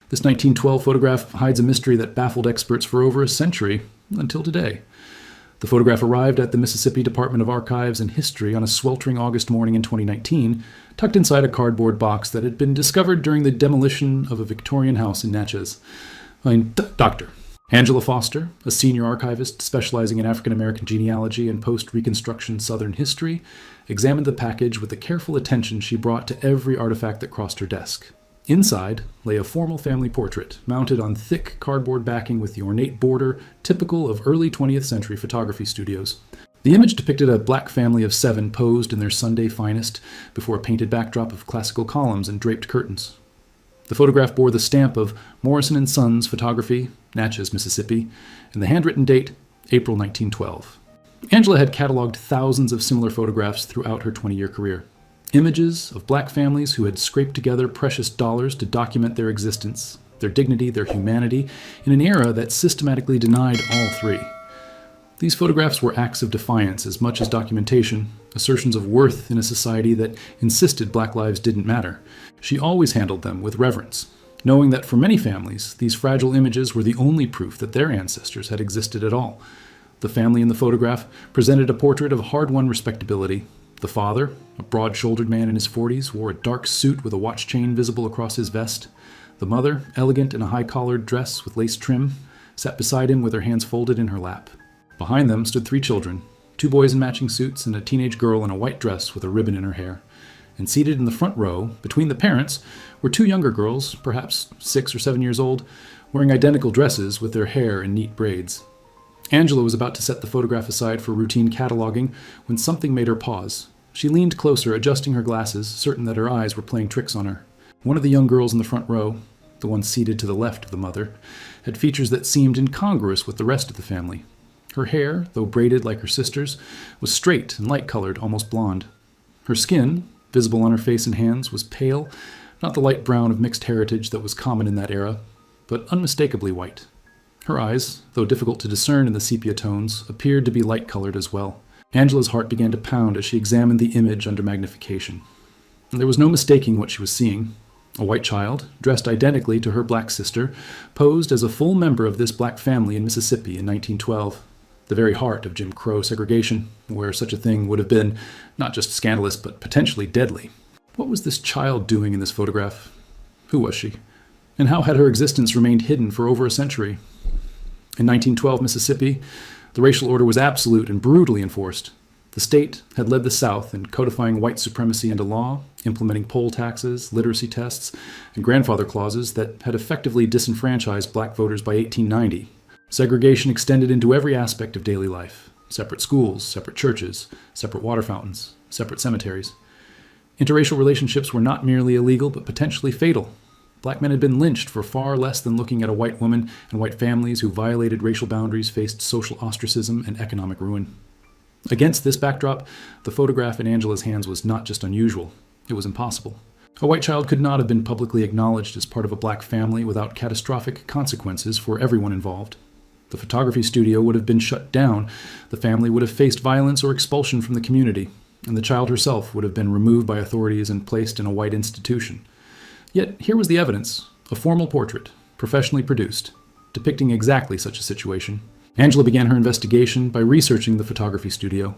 This 1912 photograph hides a mystery that baffled experts for over a century, until today. The photograph arrived at the Mississippi Department of Archives and History on a sweltering August morning in 2019, tucked inside a cardboard box that had been discovered during the demolition of a Victorian house in Natchez. Dr. Angela Foster, a senior archivist specializing in African American genealogy and post-Reconstruction Southern history, examined the package with the careful attention she brought to every artifact that crossed her desk. Inside lay a formal family portrait, mounted on thick cardboard backing with the ornate border typical of early 20th century photography studios. The image depicted a black family of 7 posed in their Sunday finest before a painted backdrop of classical columns and draped curtains. The photograph bore the stamp of Morrison & Sons Photography, Natchez, Mississippi, and the handwritten date, April 1912. Angela had cataloged thousands of similar photographs throughout her 20-year career. Images of black families who had scraped together precious dollars to document their existence, their dignity, their humanity, in an era that systematically denied all three. These photographs were acts of defiance as much as documentation, assertions of worth in a society that insisted black lives didn't matter. She always handled them with reverence, knowing that for many families, these fragile images were the only proof that their ancestors had existed at all. The family in the photograph presented a portrait of hard-won respectability. The father, a broad-shouldered man in his 40s, wore a dark suit with a watch chain visible across his vest. The mother, elegant in a high-collared dress with lace trim, sat beside him with her hands folded in her lap. Behind them stood 3 children, 2 boys in matching suits and a teenage girl in a white dress with a ribbon in her hair. And seated in the front row, between the parents, were 2 younger girls, perhaps 6 or 7 years old, wearing identical dresses with their hair in neat braids. Angela was about to set the photograph aside for routine cataloging when something made her pause. She leaned closer, adjusting her glasses, certain that her eyes were playing tricks on her. One of the young girls in the front row, the one seated to the left of the mother, had features that seemed incongruous with the rest of the family. Her hair, though braided like her sister's, was straight and light-colored, almost blonde. Her skin, visible on her face and hands, was pale, not the light brown of mixed heritage that was common in that era, but unmistakably white. Her eyes, though difficult to discern in the sepia tones, appeared to be light-colored as well. Angela's heart began to pound as she examined the image under magnification. And there was no mistaking what she was seeing. A white child, dressed identically to her black sister, posed as a full member of this black family in Mississippi in 1912, the very heart of Jim Crow segregation, where such a thing would have been not just scandalous but potentially deadly. What was this child doing in this photograph? Who was she? And how had her existence remained hidden for over a century? In 1912 Mississippi, the racial order was absolute and brutally enforced. The state had led the South in codifying white supremacy into law, implementing poll taxes, literacy tests, and grandfather clauses that had effectively disenfranchised black voters by 1890. Segregation extended into every aspect of daily life. Separate schools, separate churches, separate water fountains, separate cemeteries. Interracial relationships were not merely illegal, but potentially fatal. Black men had been lynched for far less than looking at a white woman, and white families who violated racial boundaries faced social ostracism and economic ruin. Against this backdrop, the photograph in Angela's hands was not just unusual, it was impossible. A white child could not have been publicly acknowledged as part of a black family without catastrophic consequences for everyone involved. The photography studio would have been shut down, the family would have faced violence or expulsion from the community, and the child herself would have been removed by authorities and placed in a white institution. Yet here was the evidence, a formal portrait, professionally produced, depicting exactly such a situation. Angela began her investigation by researching the photography studio.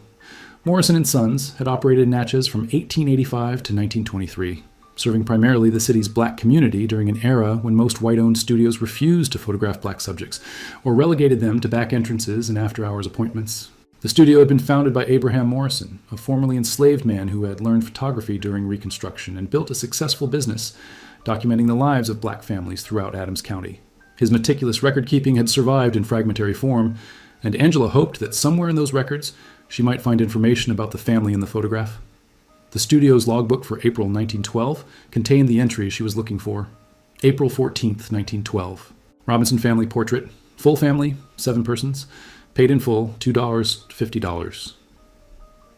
Morrison & Sons had operated in Natchez from 1885 to 1923, serving primarily the city's black community during an era when most white-owned studios refused to photograph black subjects, or relegated them to back entrances and after-hours appointments. The studio had been founded by Abraham Morrison, a formerly enslaved man who had learned photography during Reconstruction and built a successful business, documenting the lives of black families throughout Adams County. His meticulous record-keeping had survived in fragmentary form, and Angela hoped that somewhere in those records she might find information about the family in the photograph. The studio's logbook for April 1912 contained the entry she was looking for. April 14th, 1912. Robinson family portrait. Full family, 7 persons. Paid in full, $2 to $50.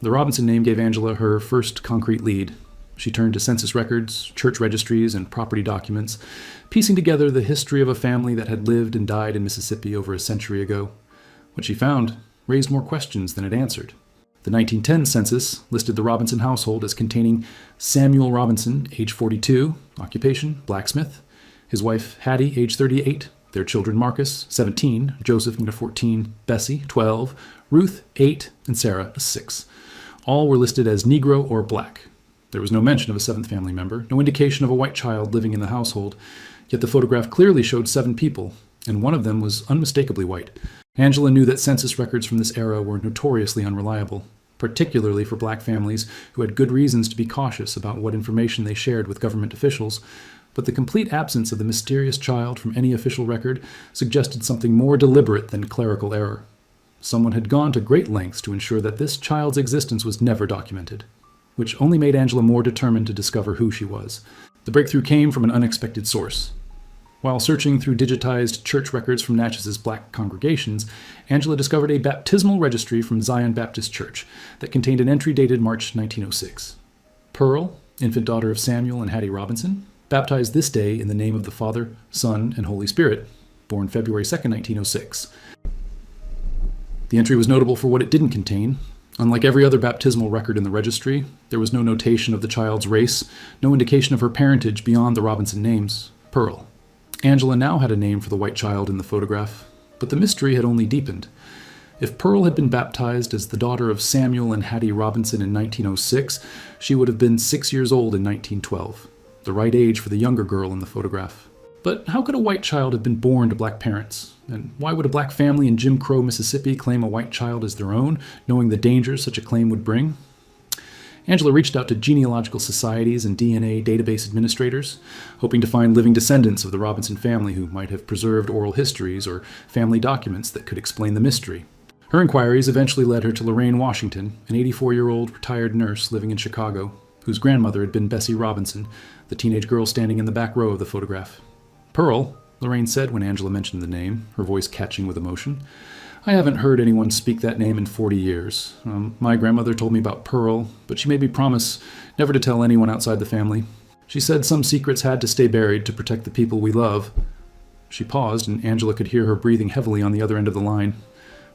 The Robinson name gave Angela her first concrete lead. She turned to census records, church registries, and property documents, piecing together the history of a family that had lived and died in Mississippi over a century ago. What she found raised more questions than it answered. The 1910 census listed the Robinson household as containing Samuel Robinson, age 42, occupation, blacksmith, His wife, Hattie, age 38, their children, Marcus, 17, Josephine, 14, Bessie, 12, Ruth, 8, and Sarah, 6. All were listed as Negro or Black. There was no mention of a seventh family member, no indication of a white child living in the household, yet the photograph clearly showed 7 people, and one of them was unmistakably white. Angela knew that census records from this era were notoriously unreliable, particularly for black families who had good reasons to be cautious about what information they shared with government officials, but the complete absence of the mysterious child from any official record suggested something more deliberate than clerical error. Someone had gone to great lengths to ensure that this child's existence was never documented, which only made Angela more determined to discover who she was. The breakthrough came from an unexpected source. While searching through digitized church records from Natchez' black congregations, Angela discovered a baptismal registry from Zion Baptist Church that contained an entry dated March 1906. Pearl, infant daughter of Samuel and Hattie Robinson, baptized this day in the name of the Father, Son, and Holy Spirit, born February 2, 1906. The entry was notable for what it didn't contain. Unlike every other baptismal record in the registry, there was no notation of the child's race, no indication of her parentage beyond the Robinson names, Pearl. Angela now had a name for the white child in the photograph, but the mystery had only deepened. If Pearl had been baptized as the daughter of Samuel and Hattie Robinson in 1906, she would have been 6 years old in 1912, the right age for the younger girl in the photograph. But how could a white child have been born to black parents? And why would a black family in Jim Crow, Mississippi claim a white child as their own, knowing the dangers such a claim would bring? Angela reached out to genealogical societies and DNA database administrators, hoping to find living descendants of the Robinson family who might have preserved oral histories or family documents that could explain the mystery. Her inquiries eventually led her to Lorraine Washington, an 84-year-old retired nurse living in Chicago, whose grandmother had been Bessie Robinson, the teenage girl standing in the back row of the photograph. Pearl, Lorraine said when Angela mentioned the name, her voice catching with emotion. I haven't heard anyone speak that name in 40 years. My grandmother told me about Pearl, but she made me promise never to tell anyone outside the family. She said some secrets had to stay buried to protect the people we love. She paused, and Angela could hear her breathing heavily on the other end of the line.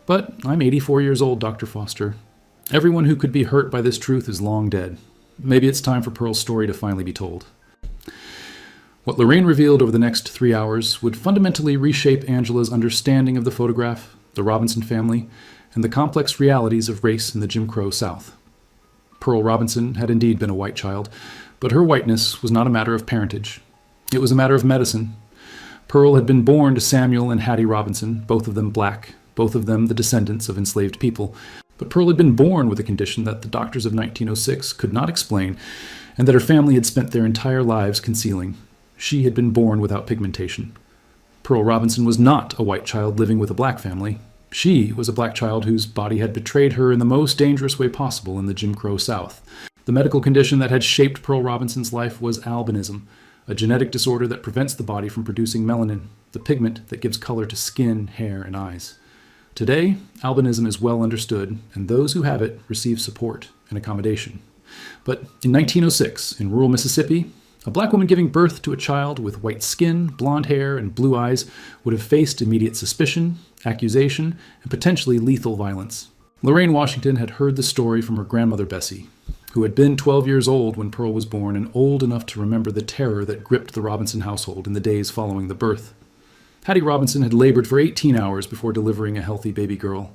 But I'm 84 years old, Dr. Foster. Everyone who could be hurt by this truth is long dead. Maybe it's time for Pearl's story to finally be told. What Lorraine revealed over the next 3 hours would fundamentally reshape Angela's understanding of the photograph, the Robinson family, and the complex realities of race in the Jim Crow South. Pearl Robinson had indeed been a white child, but her whiteness was not a matter of parentage. It was a matter of medicine. Pearl had been born to Samuel and Hattie Robinson, both of them black, both of them the descendants of enslaved people. But Pearl had been born with a condition that the doctors of 1906 could not explain, and that her family had spent their entire lives concealing. She had been born without pigmentation. Pearl Robinson was not a white child living with a black family. She was a black child whose body had betrayed her in the most dangerous way possible in the Jim Crow South. The medical condition that had shaped Pearl Robinson's life was albinism, a genetic disorder that prevents the body from producing melanin, the pigment that gives color to skin, hair, and eyes. Today, albinism is well understood, and those who have it receive support and accommodation. But in 1906, in rural Mississippi, a black woman giving birth to a child with white skin, blonde hair, and blue eyes would have faced immediate suspicion, accusation, and potentially lethal violence. Lorraine Washington had heard the story from her grandmother Bessie, who had been 12 years old when Pearl was born and old enough to remember the terror that gripped the Robinson household in the days following the birth. Hattie Robinson had labored for 18 hours before delivering a healthy baby girl.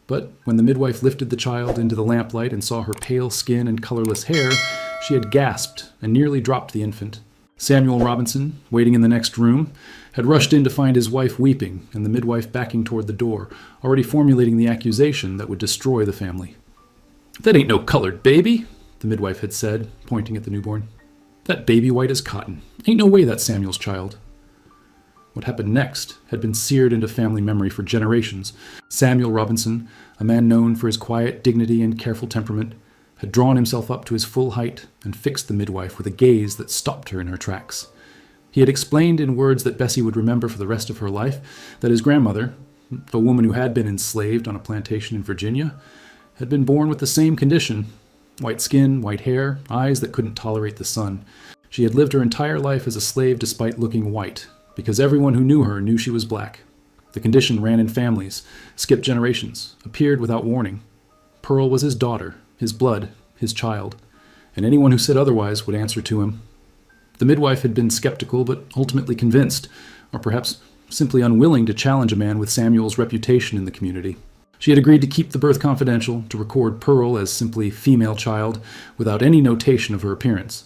But when the midwife lifted the child into the lamplight and saw her pale skin and colorless hair, she had gasped and nearly dropped the infant. Samuel Robinson, waiting in the next room, had rushed in to find his wife weeping and the midwife backing toward the door, already formulating the accusation that would destroy the family. "That ain't no colored baby," the midwife had said, pointing at the newborn. "That baby white as cotton. Ain't no way that's Samuel's child." What happened next had been seared into family memory for generations. Samuel Robinson, a man known for his quiet dignity and careful temperament, had drawn himself up to his full height and fixed the midwife with a gaze that stopped her in her tracks. He had explained in words that Bessie would remember for the rest of her life that his grandmother, the woman who had been enslaved on a plantation in Virginia, had been born with the same condition: white skin, white hair, eyes that couldn't tolerate the sun. She had lived her entire life as a slave despite looking white, because everyone who knew her knew she was black. The condition ran in families, skipped generations, appeared without warning. Pearl was his daughter, his blood, his child, and anyone who said otherwise would answer to him. The midwife had been skeptical, but ultimately convinced, or perhaps simply unwilling to challenge a man with Samuel's reputation in the community. She had agreed to keep the birth confidential, to record Pearl as simply female child, without any notation of her appearance.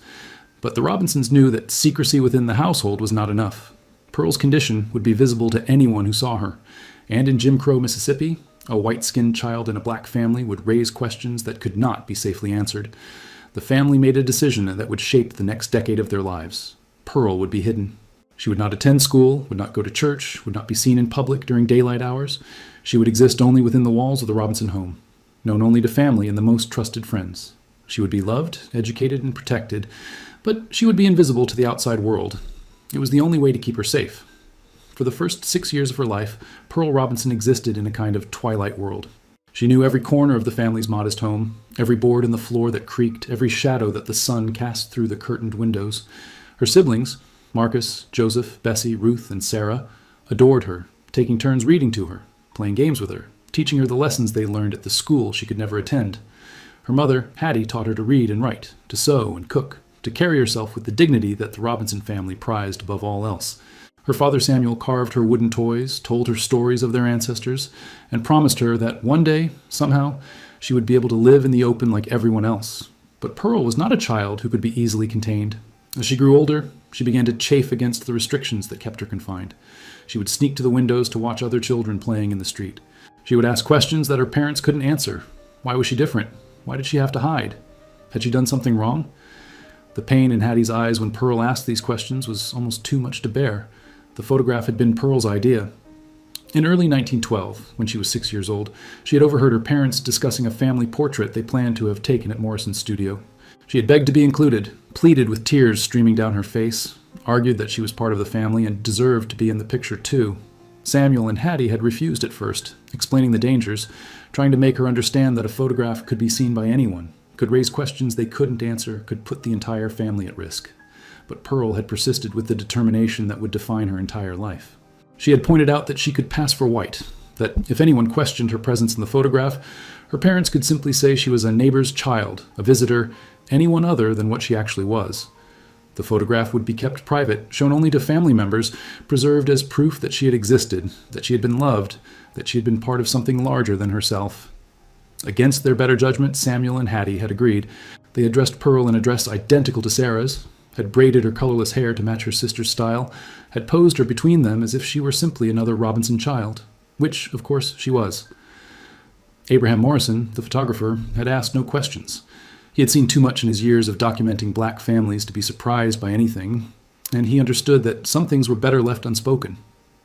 But the Robinsons knew that secrecy within the household was not enough. Pearl's condition would be visible to anyone who saw her, and in Jim Crow, Mississippi, a white-skinned child in a black family would raise questions that could not be safely answered. The family made a decision that would shape the next decade of their lives. Pearl would be hidden. She would not attend school, would not go to church, would not be seen in public during daylight hours. She would exist only within the walls of the Robinson home, known only to family and the most trusted friends. She would be loved, educated, and protected, but she would be invisible to the outside world. It was the only way to keep her safe. For the first 6 years of her life, Pearl Robinson existed in a kind of twilight world. She knew every corner of the family's modest home, every board in the floor that creaked, every shadow that the sun cast through the curtained windows. Her siblings, Marcus, Joseph, Bessie, Ruth, and Sarah, adored her, taking turns reading to her, playing games with her, teaching her the lessons they learned at the school she could never attend. Her mother, Hattie, taught her to read and write, to sew and cook, to carry herself with the dignity that the Robinson family prized above all else. Her father Samuel carved her wooden toys, told her stories of their ancestors, and promised her that one day, somehow, she would be able to live in the open like everyone else. But Pearl was not a child who could be easily contained. As she grew older, she began to chafe against the restrictions that kept her confined. She would sneak to the windows to watch other children playing in the street. She would ask questions that her parents couldn't answer. Why was she different? Why did she have to hide? Had she done something wrong? The pain in Hattie's eyes when Pearl asked these questions was almost too much to bear. The photograph had been Pearl's idea. In early 1912, when she was 6 years old, she had overheard her parents discussing a family portrait they planned to have taken at Morrison's studio. She had begged to be included, pleaded with tears streaming down her face, argued that she was part of the family and deserved to be in the picture too. Samuel and Hattie had refused at first, explaining the dangers, trying to make her understand that a photograph could be seen by anyone, could raise questions they couldn't answer, could put the entire family at risk. But Pearl had persisted with the determination that would define her entire life. She had pointed out that she could pass for white, that if anyone questioned her presence in the photograph, her parents could simply say she was a neighbor's child, a visitor, anyone other than what she actually was. The photograph would be kept private, shown only to family members, preserved as proof that she had existed, that she had been loved, that she had been part of something larger than herself. Against their better judgment, Samuel and Hattie had agreed. They had dressed Pearl in a dress identical to Sarah's, had braided her colorless hair to match her sister's style, had posed her between them as if she were simply another Robinson child, which, of course, she was. Abraham Morrison, the photographer, had asked no questions. He had seen too much in his years of documenting black families to be surprised by anything, and he understood that some things were better left unspoken.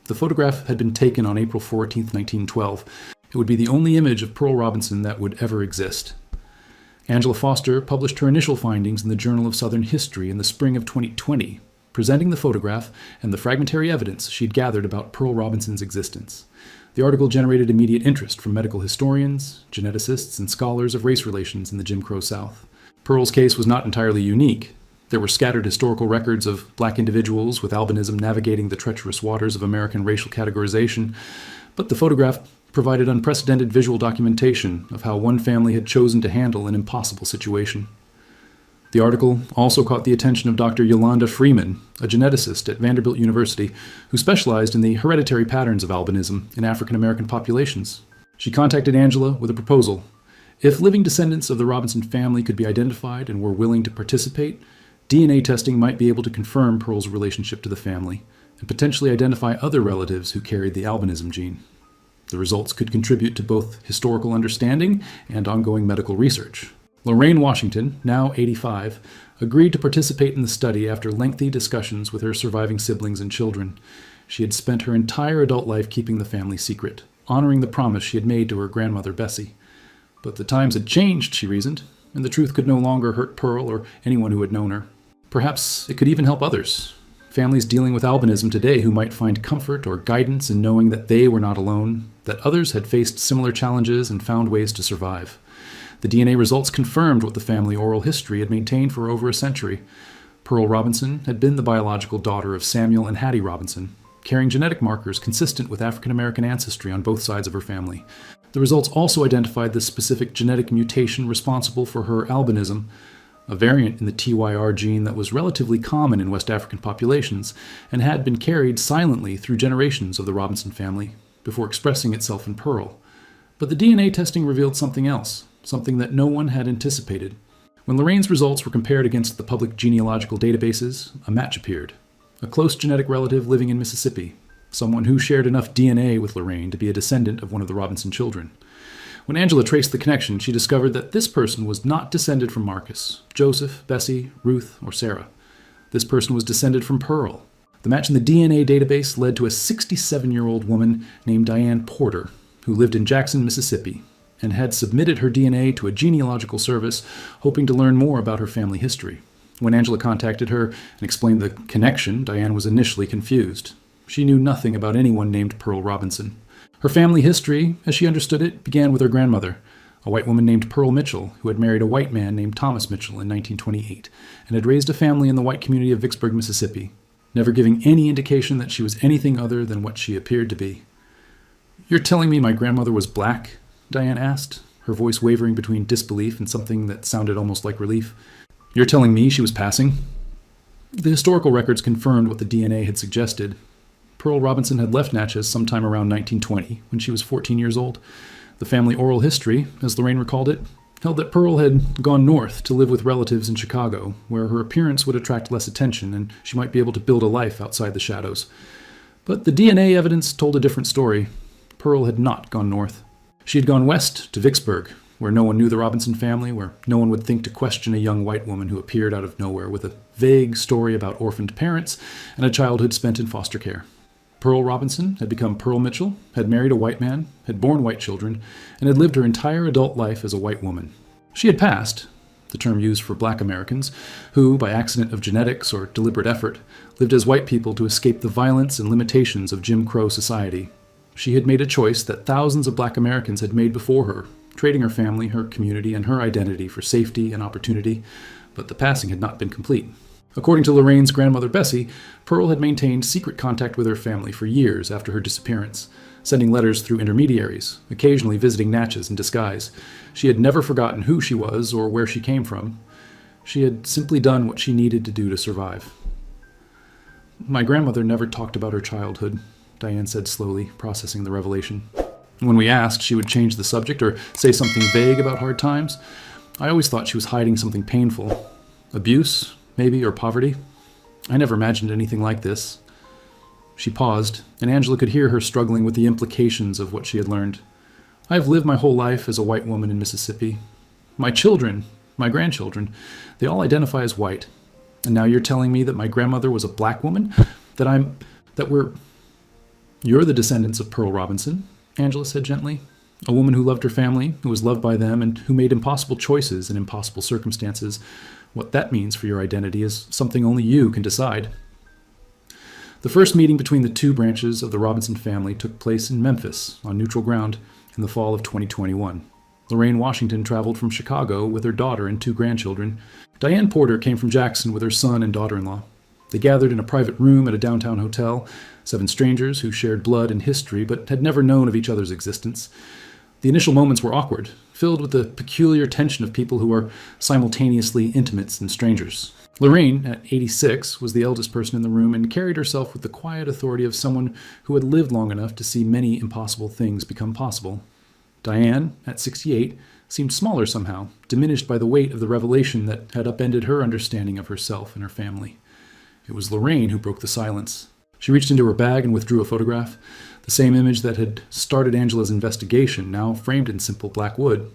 The photograph had been taken on April 14, 1912. It would be the only image of Pearl Robinson that would ever exist. Angela Foster published her initial findings in the Journal of Southern History in the spring of 2020, presenting the photograph and the fragmentary evidence she'd gathered about Pearl Robinson's existence. The article generated immediate interest from medical historians, geneticists, and scholars of race relations in the Jim Crow South. Pearl's case was not entirely unique. There were scattered historical records of black individuals with albinism navigating the treacherous waters of American racial categorization, but the photograph provided unprecedented visual documentation of how one family had chosen to handle an impossible situation. The article also caught the attention of Dr. Yolanda Freeman, a geneticist at Vanderbilt University who specialized in the hereditary patterns of albinism in African American populations. She contacted Angela with a proposal. If living descendants of the Robinson family could be identified and were willing to participate, DNA testing might be able to confirm Pearl's relationship to the family and potentially identify other relatives who carried the albinism gene. The results could contribute to both historical understanding and ongoing medical research. Lorraine Washington, now 85, agreed to participate in the study after lengthy discussions with her surviving siblings and children. She had spent her entire adult life keeping the family secret, honoring the promise she had made to her grandmother Bessie. But the times had changed, she reasoned, and the truth could no longer hurt Pearl or anyone who had known her. Perhaps it could even help others. Families dealing with albinism today who might find comfort or guidance in knowing that they were not alone, that others had faced similar challenges and found ways to survive. The DNA results confirmed what the family oral history had maintained for over a century. Pearl Robinson had been the biological daughter of Samuel and Hattie Robinson, carrying genetic markers consistent with African American ancestry on both sides of her family. The results also identified the specific genetic mutation responsible for her albinism, a variant in the TYR gene that was relatively common in West African populations and had been carried silently through generations of the Robinson family before expressing itself in Pearl. But the DNA testing revealed something else, something that no one had anticipated. When Lorraine's results were compared against the public genealogical databases, a match appeared. A close genetic relative living in Mississippi, someone who shared enough DNA with Lorraine to be a descendant of one of the Robinson children. When Angela traced the connection, she discovered that this person was not descended from Marcus, Joseph, Bessie, Ruth, or Sarah. This person was descended from Pearl. The match in the DNA database led to a 67-year-old woman named Diane Porter, who lived in Jackson, Mississippi, and had submitted her DNA to a genealogical service, hoping to learn more about her family history. When Angela contacted her and explained the connection, Diane was initially confused. She knew nothing about anyone named Pearl Robinson. Her family history, as she understood it, began with her grandmother, a white woman named Pearl Mitchell, who had married a white man named Thomas Mitchell in 1928, and had raised a family in the white community of Vicksburg, Mississippi, never giving any indication that she was anything other than what she appeared to be. "You're telling me my grandmother was black?" Diane asked, her voice wavering between disbelief and something that sounded almost like relief. "You're telling me she was passing?" The historical records confirmed what the DNA had suggested. Pearl Robinson had left Natchez sometime around 1920, when she was 14 years old. The family oral history, as Lorraine recalled it, held that Pearl had gone north to live with relatives in Chicago, where her appearance would attract less attention and she might be able to build a life outside the shadows. But the DNA evidence told a different story. Pearl had not gone north. She had gone west to Vicksburg, where no one knew the Robinson family, where no one would think to question a young white woman who appeared out of nowhere with a vague story about orphaned parents and a childhood spent in foster care. Pearl Robinson had become Pearl Mitchell, had married a white man, had borne white children, and had lived her entire adult life as a white woman. She had passed, the term used for black Americans, who, by accident of genetics or deliberate effort, lived as white people to escape the violence and limitations of Jim Crow society. She had made a choice that thousands of black Americans had made before her, trading her family, her community, and her identity for safety and opportunity, but the passing had not been complete. According to Lorraine's grandmother Bessie, Pearl had maintained secret contact with her family for years after her disappearance, sending letters through intermediaries, occasionally visiting Natchez in disguise. She had never forgotten who she was or where she came from. She had simply done what she needed to do to survive. "My grandmother never talked about her childhood," Diane said slowly, processing the revelation. "When we asked, she would change the subject or say something vague about hard times. I always thought she was hiding something painful. Abuse, maybe, or poverty. I never imagined anything like this." She paused, and Angela could hear her struggling with the implications of what she had learned. "I have lived my whole life as a white woman in Mississippi. My children, my grandchildren, they all identify as white. And now you're telling me that my grandmother was a black woman? You're the descendants of Pearl Robinson," Angela said gently. "A woman who loved her family, who was loved by them, and who made impossible choices in impossible circumstances. What that means for your identity is something only you can decide." The first meeting between the two branches of the Robinson family took place in Memphis, on neutral ground, in the fall of 2021. Lorraine Washington traveled from Chicago with her daughter and two grandchildren. Diane Porter came from Jackson with her son and daughter-in-law. They gathered in a private room at a downtown hotel, 7 strangers who shared blood and history but had never known of each other's existence. The initial moments were awkward, filled with the peculiar tension of people who are simultaneously intimates and strangers. Lorraine, at 86, was the eldest person in the room and carried herself with the quiet authority of someone who had lived long enough to see many impossible things become possible. Diane, at 68, seemed smaller somehow, diminished by the weight of the revelation that had upended her understanding of herself and her family. It was Lorraine who broke the silence. She reached into her bag and withdrew a photograph, the same image that had started Angela's investigation, now framed in simple black wood.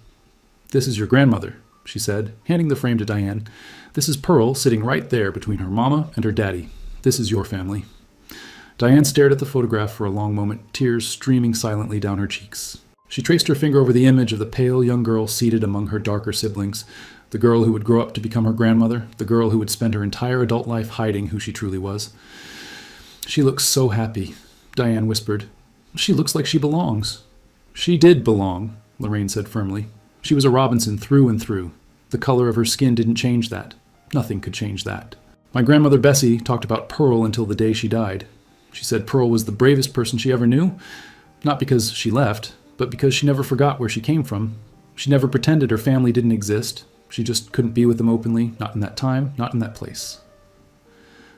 "This is your grandmother," she said, handing the frame to Diane. "This is Pearl sitting right there between her mama and her daddy. This is your family." Diane stared at the photograph for a long moment, tears streaming silently down her cheeks. She traced her finger over the image of the pale young girl seated among her darker siblings, the girl who would grow up to become her grandmother, the girl who would spend her entire adult life hiding who she truly was. "She looks so happy," Diane whispered. "She looks like she belongs." "She did belong," Lorraine said firmly. "She was a Robinson through and through. The color of her skin didn't change that. Nothing could change that. My grandmother Bessie talked about Pearl until the day she died. She said Pearl was the bravest person she ever knew, not because she left, but because she never forgot where she came from. She never pretended her family didn't exist. She just couldn't be with them openly, not in that time, not in that place.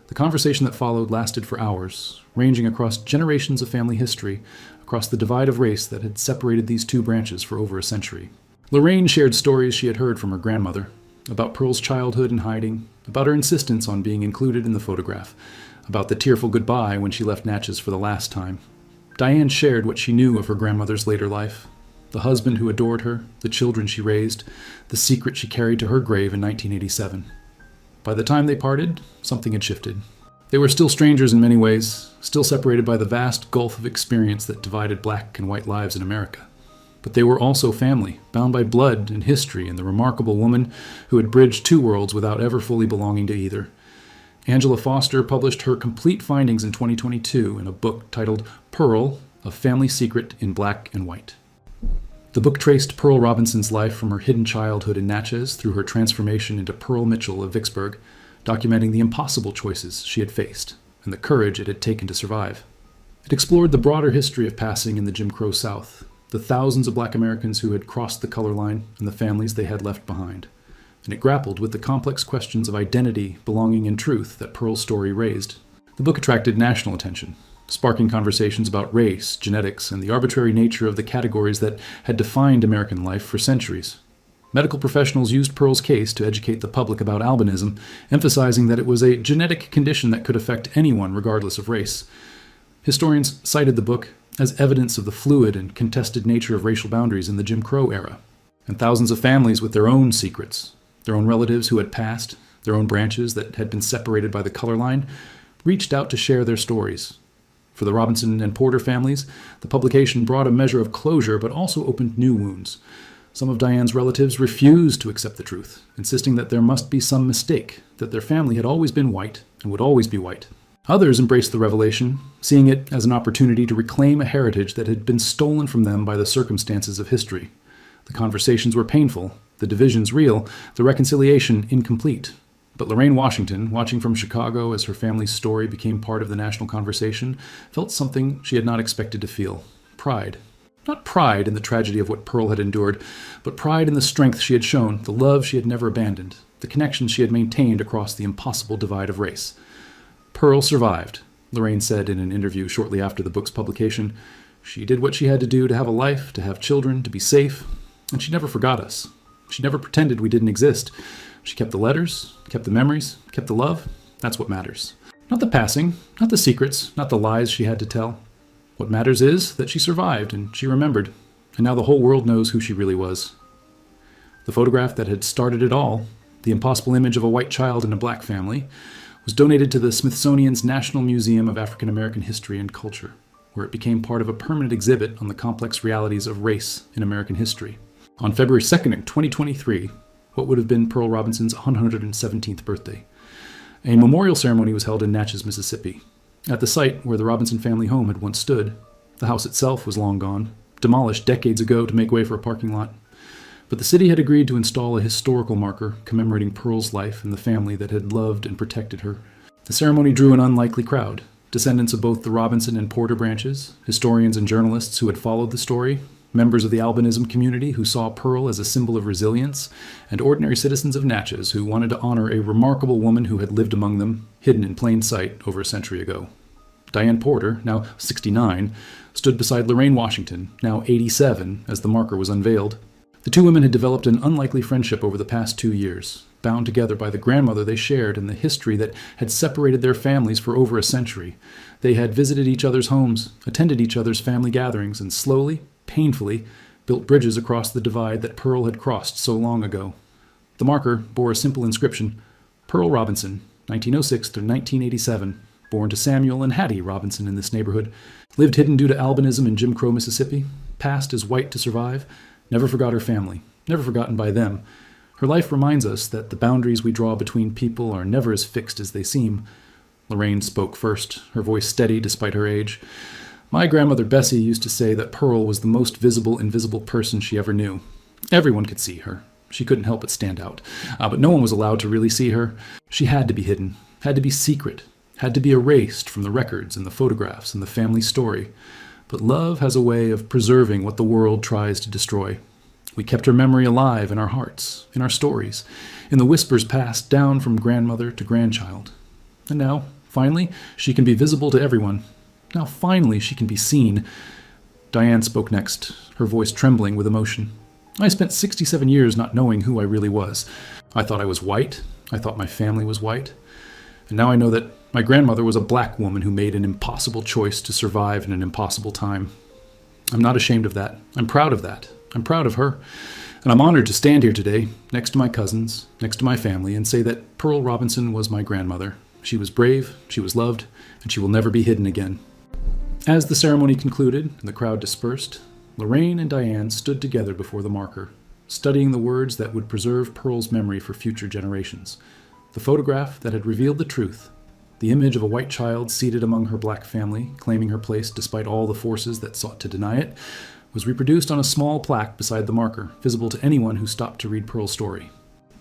The conversation that followed lasted for hours, ranging across generations of family history, across the divide of race that had separated these two branches for over a century. Lorraine shared stories she had heard from her grandmother, about Pearl's childhood in hiding, about her insistence on being included in the photograph, about the tearful goodbye when she left Natchez for the last time. Diane shared what she knew of her grandmother's later life, the husband who adored her, the children she raised, the secret she carried to her grave in 1987. By the time they parted, something had shifted. They were still strangers in many ways, still separated by the vast gulf of experience that divided black and white lives in America. But they were also family, bound by blood and history and the remarkable woman who had bridged two worlds without ever fully belonging to either. Angela Foster published her complete findings in 2022 in a book titled Pearl, A Family Secret in Black and White. The book traced Pearl Robinson's life from her hidden childhood in Natchez through her transformation into Pearl Mitchell of Vicksburg, documenting the impossible choices she had faced and the courage it had taken to survive. It explored the broader history of passing in the Jim Crow South, the thousands of black Americans who had crossed the color line and the families they had left behind. And it grappled with the complex questions of identity, belonging, and truth that Pearl's story raised. The book attracted national attention, sparking conversations about race, genetics, and the arbitrary nature of the categories that had defined American life for centuries. Medical professionals used Pearl's case to educate the public about albinism, emphasizing that it was a genetic condition that could affect anyone regardless of race. Historians cited the book as evidence of the fluid and contested nature of racial boundaries in the Jim Crow era. And thousands of families with their own secrets, their own relatives who had passed, their own branches that had been separated by the color line, reached out to share their stories. For the Robinson and Porter families, the publication brought a measure of closure but also opened new wounds. Some of Diane's relatives refused to accept the truth, insisting that there must be some mistake, that their family had always been white and would always be white. Others embraced the revelation, seeing it as an opportunity to reclaim a heritage that had been stolen from them by the circumstances of history. The conversations were painful, the divisions real, the reconciliation incomplete. But Lorraine Washington, watching from Chicago as her family's story became part of the national conversation, felt something she had not expected to feel: pride. Not pride in the tragedy of what Pearl had endured, but pride in the strength she had shown, the love she had never abandoned, the connections she had maintained across the impossible divide of race. Pearl survived, Lorraine said in an interview shortly after the book's publication. She did what she had to do to have a life, to have children, to be safe, and she never forgot us. She never pretended we didn't exist. She kept the letters, kept the memories, kept the love. That's what matters. Not the passing, not the secrets, not the lies she had to tell. What matters is that she survived and she remembered, and now the whole world knows who she really was. The photograph that had started it all, the impossible image of a white child in a black family, was donated to the Smithsonian's National Museum of African American History and Culture, where it became part of a permanent exhibit on the complex realities of race in American history. On February 2nd, 2023, what would have been Pearl Robinson's 117th birthday, a memorial ceremony was held in Natchez, Mississippi. At the site where the Robinson family home had once stood, the house itself was long gone, demolished decades ago to make way for a parking lot. But the city had agreed to install a historical marker commemorating Pearl's life and the family that had loved and protected her. The ceremony drew an unlikely crowd, descendants of both the Robinson and Porter branches, historians and journalists who had followed the story, members of the albinism community who saw Pearl as a symbol of resilience, and ordinary citizens of Natchez who wanted to honor a remarkable woman who had lived among them, hidden in plain sight over a century ago. Diane Porter, now 69, stood beside Lorraine Washington, now 87, as the marker was unveiled. The two women had developed an unlikely friendship over the past 2 years, bound together by the grandmother they shared and the history that had separated their families for over a century. They had visited each other's homes, attended each other's family gatherings, and slowly, painfully, built bridges across the divide that Pearl had crossed so long ago. The marker bore a simple inscription: Pearl Robinson, 1906 to 1987, born to Samuel and Hattie Robinson in this neighborhood, lived hidden due to albinism in Jim Crow, Mississippi, passed as white to survive, never forgot her family, never forgotten by them. Her life reminds us that the boundaries we draw between people are never as fixed as they seem. Lorraine spoke first, her voice steady despite her age. My grandmother Bessie used to say that Pearl was the most visible, invisible person she ever knew. Everyone could see her. She couldn't help but stand out. But no one was allowed to really see her. She had to be hidden, had to be secret, had to be erased from the records and the photographs and the family story. But love has a way of preserving what the world tries to destroy. We kept her memory alive in our hearts, in our stories, in the whispers passed down from grandmother to grandchild. And now, finally, she can be visible to everyone. Now, finally, she can be seen. Diane spoke next, her voice trembling with emotion. I spent 67 years not knowing who I really was. I thought I was white. I thought my family was white. And now I know that my grandmother was a black woman who made an impossible choice to survive in an impossible time. I'm not ashamed of that. I'm proud of that. I'm proud of her. And I'm honored to stand here today, next to my cousins, next to my family, and say that Pearl Robinson was my grandmother. She was brave, she was loved, and she will never be hidden again. As the ceremony concluded and the crowd dispersed, Lorraine and Diane stood together before the marker, studying the words that would preserve Pearl's memory for future generations. The photograph that had revealed the truth, the image of a white child seated among her black family, claiming her place despite all the forces that sought to deny it, was reproduced on a small plaque beside the marker, visible to anyone who stopped to read Pearl's story.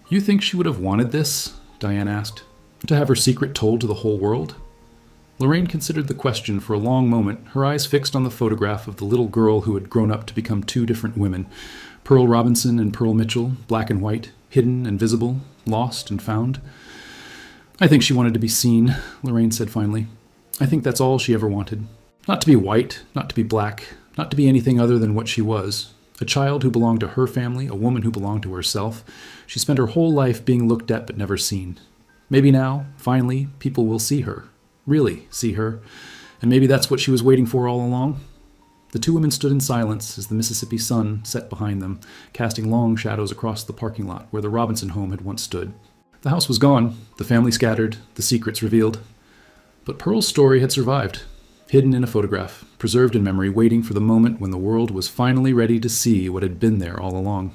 You think she would have wanted this? Diane asked. To have her secret told to the whole world? Lorraine considered the question for a long moment, her eyes fixed on the photograph of the little girl who had grown up to become two different women, Pearl Robinson and Pearl Mitchell, black and white, hidden and visible, lost and found. I think she wanted to be seen, Lorraine said finally. I think that's all she ever wanted. Not to be white, not to be black, not to be anything other than what she was. A child who belonged to her family, a woman who belonged to herself. She spent her whole life being looked at but never seen. Maybe now, finally, people will see her. Really see her. And maybe that's what she was waiting for all along. The two women stood in silence as the Mississippi sun set behind them, casting long shadows across the parking lot where the Robinson home had once stood. The house was gone, the family scattered, the secrets revealed. But Pearl's story had survived, hidden in a photograph, preserved in memory, waiting for the moment when the world was finally ready to see what had been there all along.